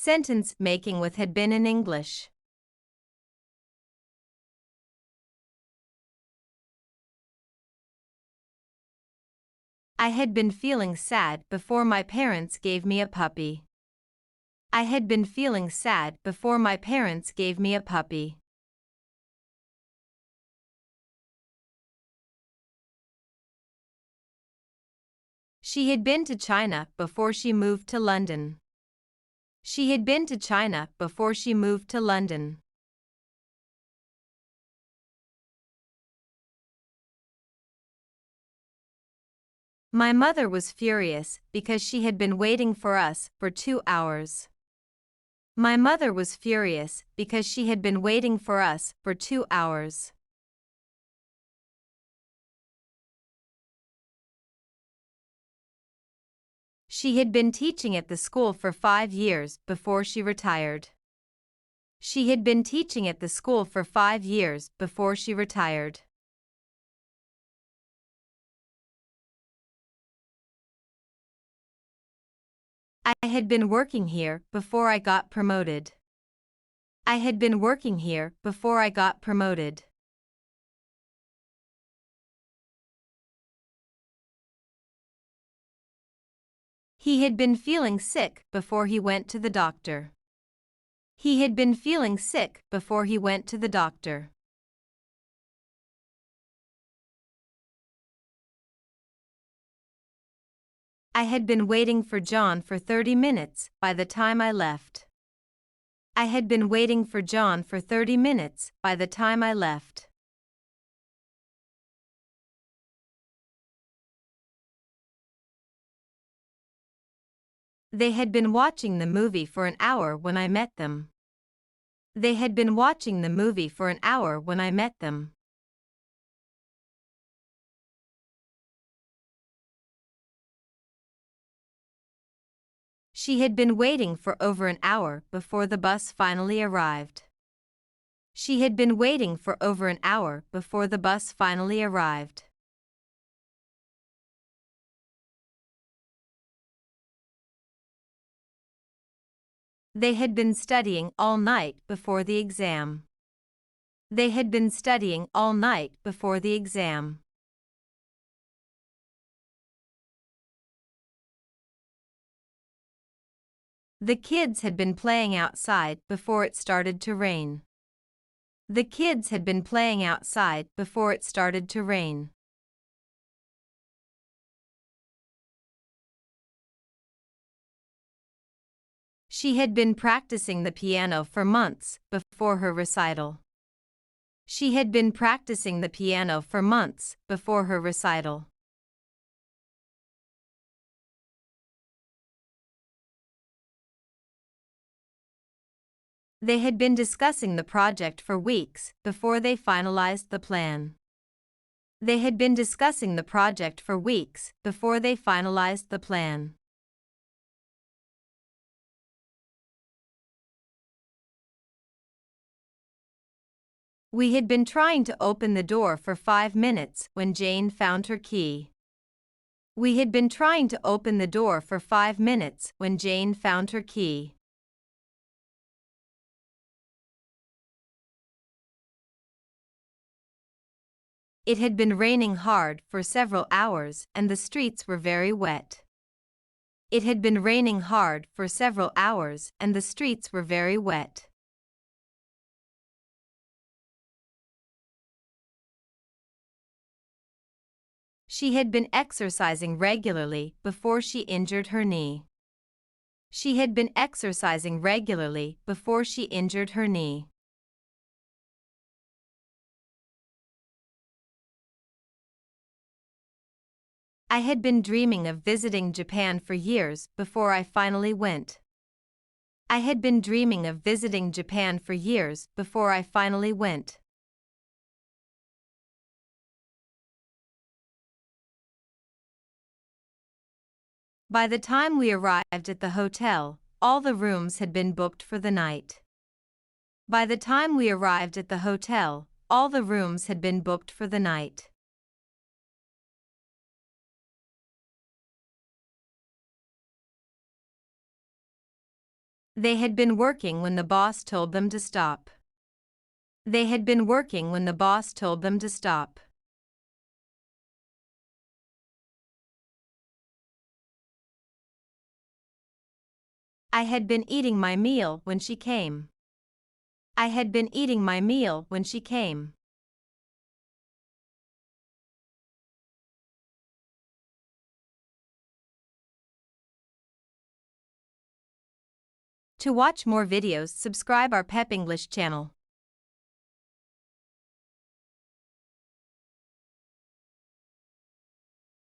Sentence making with had been in English. I had been feeling sad before my parents gave me a puppy. I had been feeling sad before my parents gave me a puppy. She had been to China before she moved to London. She had been to China before she moved to London. My mother was furious because she had been waiting for us for 2 hours. My mother was furious because she had been waiting for us for 2 hours. She had been teaching at the school for 5 years before she retired. She had been teaching at the school for 5 years before she retired. I had been working here before I got promoted. I had been working here before I got promoted. He had been feeling sick before he went to the doctor. He had been feeling sick before he went to the doctor. I had been waiting for John for 30 minutes by the time I left. I had been waiting for John for 30 minutes by the time I left. They had been watching the movie for an hour when I met them. They had been watching the movie for an hour when I met them. She had been waiting for over an hour before the bus finally arrived. She had been waiting for over an hour before the bus finally arrived. They had been studying all night before the exam. They had been studying all night before the exam. The kids had been playing outside before it started to rain. The kids had been playing outside before it started to rain. She had been practicing the piano for months before her recital. She had been practicing the piano for months before her recital. They had been discussing the project for weeks before they finalized the plan. They had been discussing the project for weeks before they finalized the plan. We had been trying to open the door for 5 minutes when Jane found her key. We had been trying to open the door for 5 minutes when Jane found her key. It had been raining hard for several hours and the streets were very wet. It had been raining hard for several hours and the streets were very wet. She had been exercising regularly before she injured her knee. She had been exercising regularly before she injured her knee. I had been dreaming of visiting Japan for years before I finally went. I had been dreaming of visiting Japan for years before I finally went. By the time we arrived at the hotel, all the rooms had been booked for the night. By the time we arrived at the hotel, all the rooms had been booked for the night. They had been working when the boss told them to stop. They had been working when the boss told them to stop. I had been eating my meal when she came. I had been eating my meal when she came. To watch more videos, subscribe our Pep English channel.